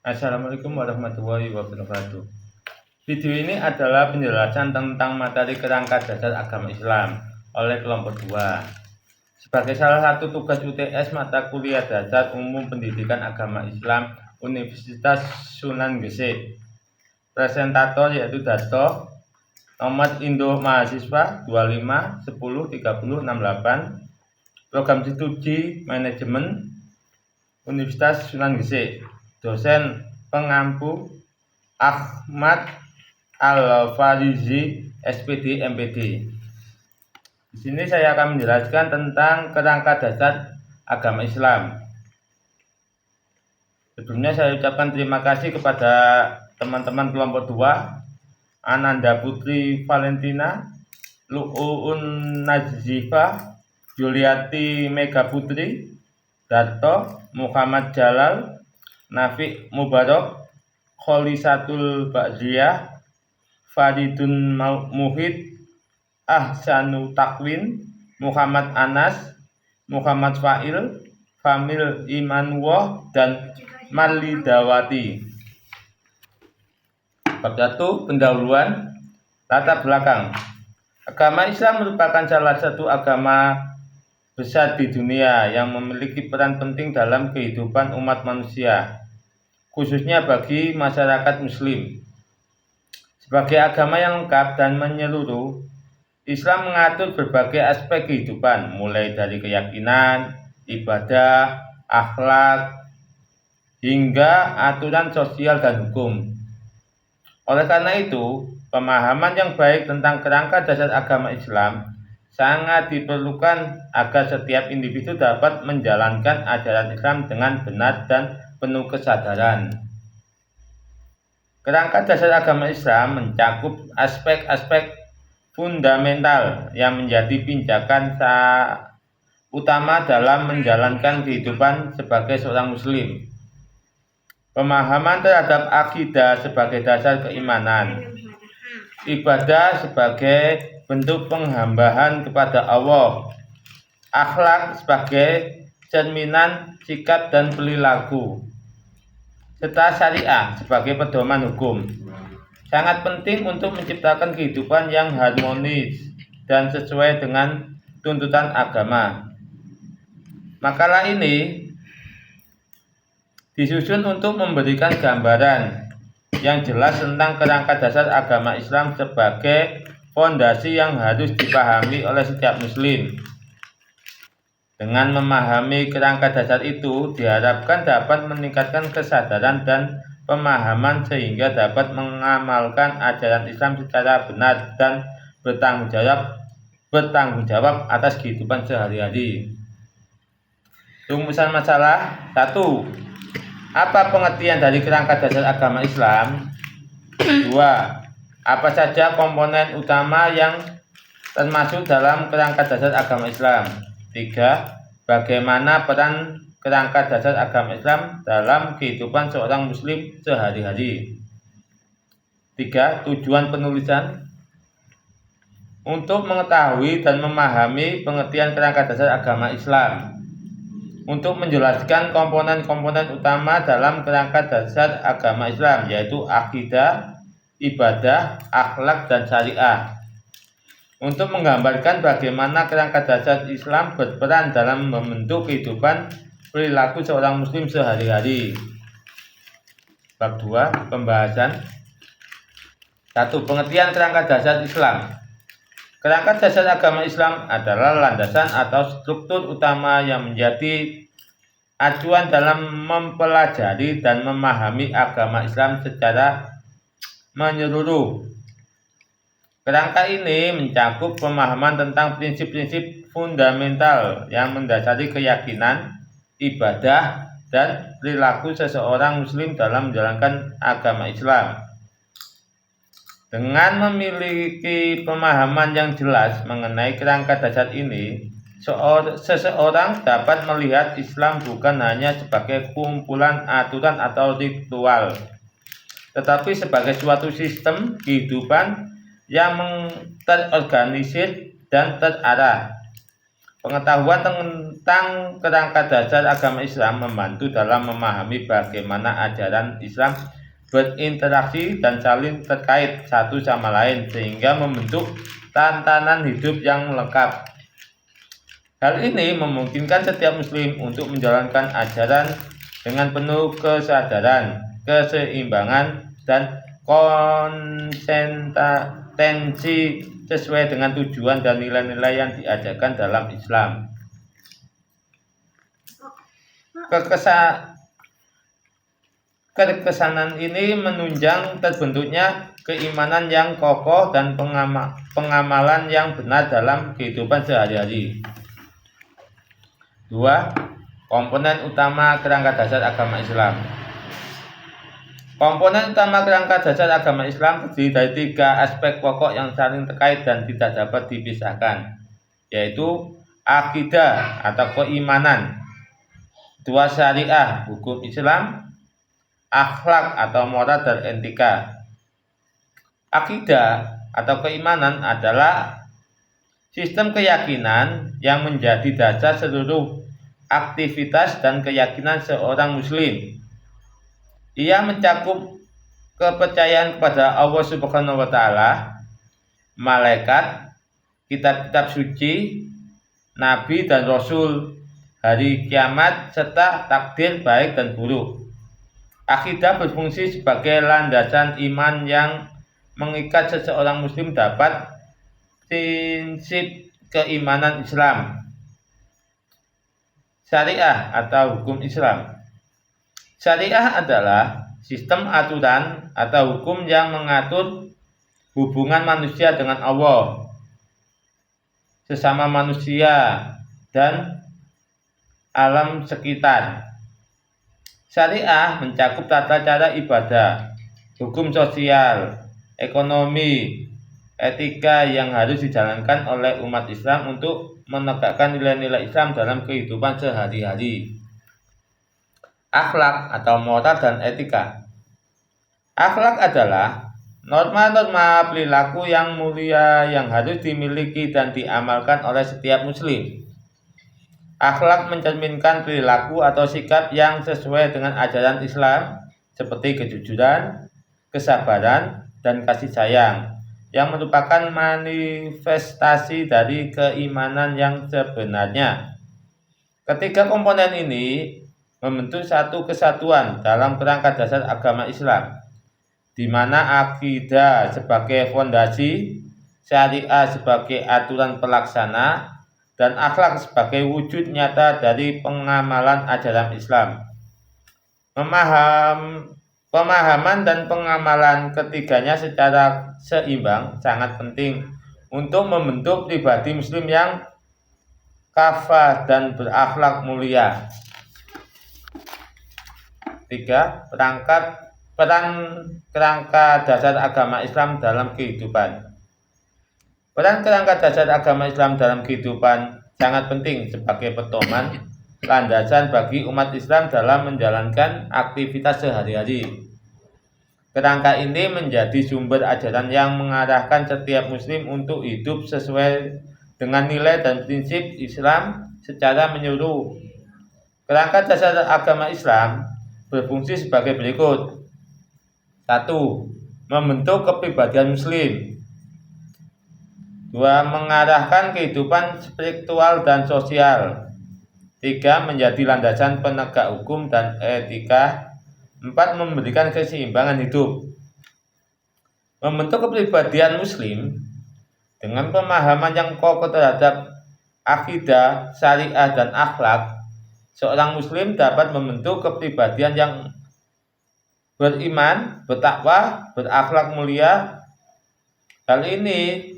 Assalamualaikum warahmatullahi wabarakatuh. Video ini adalah penjelasan tentang materi kerangka dasar agama Islam oleh kelompok 2 sebagai salah satu tugas UTS mata kuliah dasar umum pendidikan agama Islam Universitas Sunan Gresik. Presentator yaitu Dato. Nomor Indo Mahasiswa 25 10 30 68. Program Studi Manajemen Universitas Sunan Gresik. Dosen pengampu Ahmad Al-Farizi, SPD, MPD. Di sini saya akan menjelaskan tentang kerangka dasar agama Islam. Sebelumnya saya ucapkan terima kasih kepada teman-teman kelompok 2, Ananda Putri Valentina, Lu'un Nazifa, Juliati Mega Putri, Darto, Muhammad Jalal, Nafi Mubarak, Kholisatul Ba'ziyah, Faridun Muhid, Ahsanu Takwin, Muhammad Anas, Muhammad Fa'il, Famil Imanullah, dan Marli Dawati. Bab 1. Pendahuluan. Latar belakang. Agama Islam merupakan salah satu agama besar di dunia yang memiliki peran penting dalam kehidupan umat manusia, khususnya bagi masyarakat Muslim. Sebagai agama yang lengkap dan menyeluruh, Islam mengatur berbagai aspek kehidupan, mulai dari keyakinan, ibadah, akhlak, hingga aturan sosial dan hukum. Oleh karena itu, pemahaman yang baik tentang kerangka dasar agama Islam sangat diperlukan agar setiap individu dapat menjalankan ajaran Islam dengan benar dan penuh kesadaran. Kerangka dasar agama Islam mencakup aspek-aspek fundamental yang menjadi pijakan utama dalam menjalankan kehidupan sebagai seorang Muslim. Pemahaman terhadap akidah sebagai dasar keimanan, ibadah sebagai bentuk penghambaan kepada Allah, akhlak sebagai cerminan sikap dan perilaku, serta syariah sebagai pedoman hukum, sangat penting untuk menciptakan kehidupan yang harmonis dan sesuai dengan tuntutan agama. Makalah ini disusun untuk memberikan gambaran yang jelas tentang kerangka dasar agama Islam sebagai fondasi yang harus dipahami oleh setiap Muslim. Dengan memahami kerangka dasar itu, diharapkan dapat meningkatkan kesadaran dan pemahaman sehingga dapat mengamalkan ajaran Islam secara benar dan bertanggung jawab atas kehidupan sehari-hari. Rumusan masalah. 1. Apa pengertian dari kerangka dasar agama Islam? 2. Apa saja komponen utama yang termasuk dalam kerangka dasar agama Islam? 3. Bagaimana peran kerangka dasar agama Islam dalam kehidupan seorang Muslim sehari-hari? 3. Tujuan penulisan. Untuk mengetahui dan memahami pengertian kerangka dasar agama Islam, untuk menjelaskan komponen-komponen utama dalam kerangka dasar agama Islam, yaitu akidah, ibadah, akhlak, dan syariah. Untuk menggambarkan bagaimana kerangka dasar Islam berperan dalam membentuk kehidupan perilaku seorang Muslim sehari-hari. Bab 2. Pembahasan. 1. Pengertian kerangka dasar Islam. Kerangka dasar agama Islam adalah landasan atau struktur utama yang menjadi acuan dalam mempelajari dan memahami agama Islam secara menyeluruh. Kerangka ini mencakup pemahaman tentang prinsip-prinsip fundamental yang mendasari keyakinan, ibadah, dan perilaku seseorang Muslim dalam menjalankan agama Islam. Dengan memiliki pemahaman yang jelas mengenai kerangka dasar ini, seseorang dapat melihat Islam bukan hanya sebagai kumpulan aturan atau ritual, tetapi sebagai suatu sistem kehidupan yang terorganisir dan terarah. Pengetahuan tentang kerangka dasar agama Islam membantu dalam memahami bagaimana ajaran Islam berinteraksi dan saling terkait satu sama lain sehingga membentuk tatanan hidup yang lengkap. Hal ini memungkinkan setiap muslim untuk menjalankan ajaran dengan penuh kesadaran, keseimbangan, dan konsistensi sesuai dengan tujuan dan nilai-nilai yang diajarkan dalam Islam. Kekesanan ini menunjang terbentuknya keimanan yang kokoh dan pengamalan yang benar dalam kehidupan sehari-hari. 2. Komponen utama kerangka dasar agama Islam. Komponen utama kerangka dasar agama Islam terdiri dari 3 aspek pokok yang saling terkait dan tidak dapat dipisahkan, yaitu akidah atau keimanan, 2. Syariah, hukum Islam, akhlak atau moral dan etika. Akidah atau keimanan adalah sistem keyakinan yang menjadi dasar seluruh aktivitas dan keyakinan seorang muslim. Ia mencakup kepercayaan kepada Allah Subhanahu wa taala, malaikat, kitab-kitab suci, nabi dan rasul, hari kiamat, serta takdir baik dan buruk. Akidah berfungsi sebagai landasan iman yang mengikat seseorang muslim dapat prinsip keimanan Islam. Syariah atau hukum Islam. Syariah adalah sistem aturan atau hukum yang mengatur hubungan manusia dengan Allah, sesama manusia, dan alam sekitar. Syariah mencakup tata cara ibadah, hukum sosial, ekonomi, etika yang harus dijalankan oleh umat Islam untuk menegakkan nilai-nilai Islam dalam kehidupan sehari-hari. Akhlak atau moral dan etika. Akhlak adalah norma-norma perilaku yang mulia yang harus dimiliki dan diamalkan oleh setiap muslim. Akhlak mencerminkan perilaku atau sikap yang sesuai dengan ajaran Islam seperti kejujuran, kesabaran, dan kasih sayang, yang merupakan manifestasi dari keimanan yang sebenarnya. Ketiga komponen ini membentuk satu kesatuan dalam kerangka dasar agama Islam, di mana akidah sebagai fondasi, syariah sebagai aturan pelaksana, dan akhlak sebagai wujud nyata dari pengamalan ajaran Islam. Pemahaman dan pengamalan ketiganya secara seimbang sangat penting untuk membentuk pribadi muslim yang kafah dan berakhlak mulia. 3. Peran kerangka dasar agama Islam dalam kehidupan. Peran kerangka dasar agama Islam dalam kehidupan sangat penting sebagai pedoman landasan bagi umat Islam dalam menjalankan aktivitas sehari-hari. Kerangka ini menjadi sumber ajaran yang mengarahkan setiap muslim untuk hidup sesuai dengan nilai dan prinsip Islam secara menyeluruh. Kerangka dasar agama Islam berfungsi sebagai berikut. 1. Membentuk kepribadian muslim. 2. Mengarahkan kehidupan spiritual dan sosial. 3. Menjadi landasan penegak hukum dan etika. 4. Memberikan keseimbangan hidup. Membentuk kepribadian muslim dengan pemahaman yang kokoh terhadap akidah, syariah, dan akhlak. Seorang muslim dapat membentuk kepribadian yang beriman, bertakwa, berakhlak mulia. Hal ini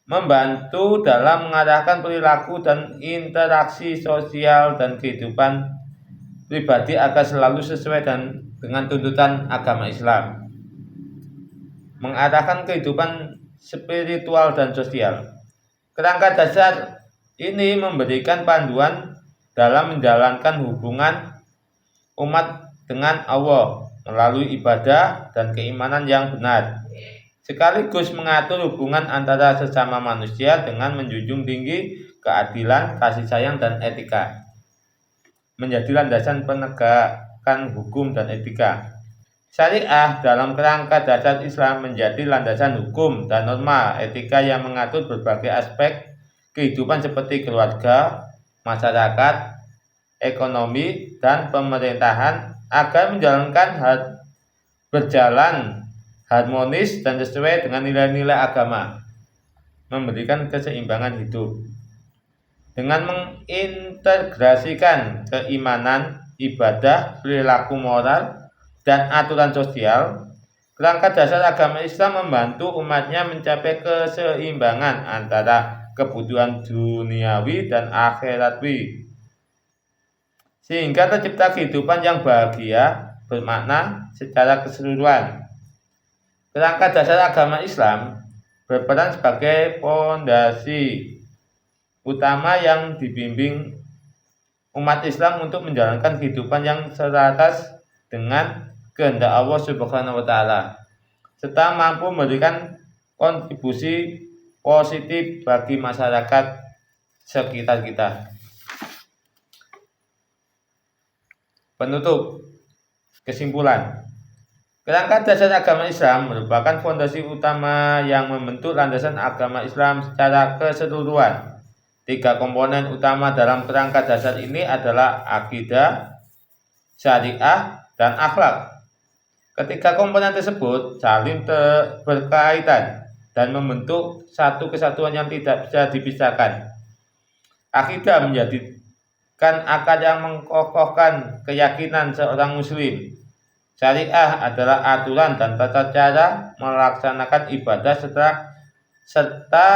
membantu dalam mengarahkan perilaku dan interaksi sosial dan kehidupan pribadi agar selalu sesuai dengan tuntutan agama Islam. Mengarahkan kehidupan spiritual dan sosial. Kerangka dasar ini memberikan panduan dalam menjalankan hubungan umat dengan Allah melalui ibadah dan keimanan yang benar, sekaligus mengatur hubungan antara sesama manusia dengan menjunjung tinggi keadilan, kasih sayang, dan etika. Menjadi landasan penegakan hukum dan etika. Syariah dalam kerangka dasar Islam menjadi landasan hukum dan norma etika yang mengatur berbagai aspek kehidupan seperti keluarga, masyarakat, ekonomi, dan pemerintahan agar berjalan harmonis dan sesuai dengan nilai-nilai agama, memberikan keseimbangan hidup. Dengan mengintegrasikan keimanan, ibadah, perilaku moral, dan aturan sosial, kerangka dasar agama Islam membantu umatnya mencapai keseimbangan antara kebutuhan duniawi dan akhiratwi, sehingga tercipta kehidupan yang bahagia, bermakna secara keseluruhan. Kerangka dasar agama Islam berperan sebagai fondasi utama yang dibimbing umat Islam untuk menjalankan kehidupan yang selaras dengan kehendak Allah Subhanahu wa taala, serta mampu memberikan kontribusi positif bagi masyarakat sekitar kita. Penutup. Kesimpulan. Kerangka dasar agama Islam merupakan fondasi utama yang membentuk landasan agama Islam secara keseluruhan. 3 komponen utama dalam kerangka dasar ini adalah akidah, syariah, dan akhlak. Ketiga komponen tersebut saling berkaitan dan membentuk satu kesatuan yang tidak bisa dipisahkan. Akidah menjadikan akar yang mengokohkan keyakinan seorang muslim. Syariah adalah aturan dan tata cara melaksanakan ibadah serta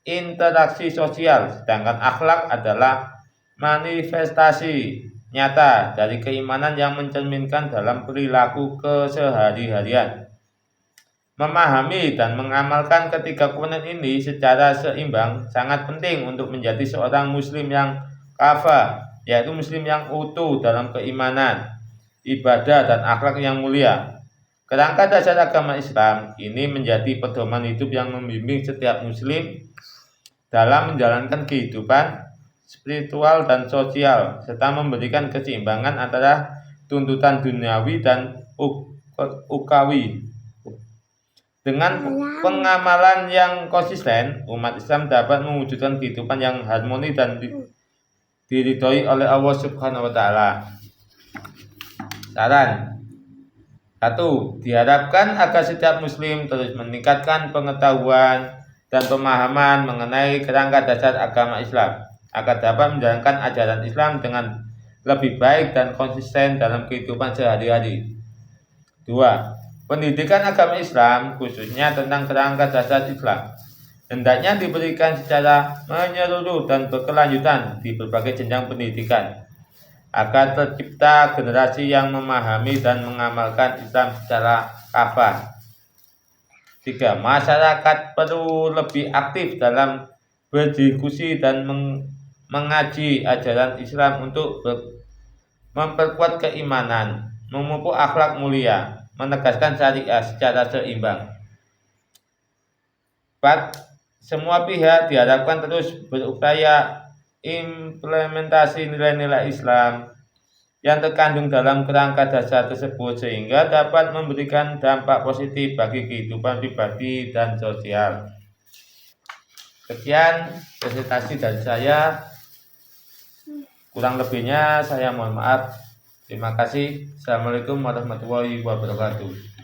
interaksi sosial, sedangkan akhlak adalah manifestasi nyata dari keimanan yang mencerminkan dalam perilaku kesehari-harian. Memahami dan mengamalkan ketiga komponen ini secara seimbang sangat penting untuk menjadi seorang muslim yang kafah, yaitu muslim yang utuh dalam keimanan, ibadah, dan akhlak yang mulia. Kerangka dasar agama Islam ini menjadi pedoman hidup yang membimbing setiap muslim dalam menjalankan kehidupan spiritual dan sosial, serta memberikan keseimbangan antara tuntutan duniawi dan ukawi. Dengan pengamalan yang konsisten, umat Islam dapat mewujudkan kehidupan yang harmoni dan diridhoi oleh Allah Subhanahu wa taala. Saran. 1. Diharapkan agar setiap muslim terus meningkatkan pengetahuan dan pemahaman mengenai kerangka dasar agama Islam, agar dapat menjalankan ajaran Islam dengan lebih baik dan konsisten dalam kehidupan sehari-hari. 2. Pendidikan agama Islam, khususnya tentang kerangka dasar Islam, hendaknya diberikan secara menyeluruh dan berkelanjutan di berbagai jenjang pendidikan, agar tercipta generasi yang memahami dan mengamalkan Islam secara kafah. 3. Masyarakat perlu lebih aktif dalam berdiskusi dan mengaji ajaran Islam untuk memperkuat keimanan, memupuk akhlak mulia, menegaskan syariah secara seimbang. 4. Semua pihak diharapkan terus berupaya implementasi nilai-nilai Islam yang terkandung dalam kerangka dasar tersebut sehingga dapat memberikan dampak positif bagi kehidupan pribadi dan sosial. Sekian presentasi dari saya. Kurang lebihnya saya mohon maaf. Terima kasih. Assalamualaikum warahmatullahi wabarakatuh.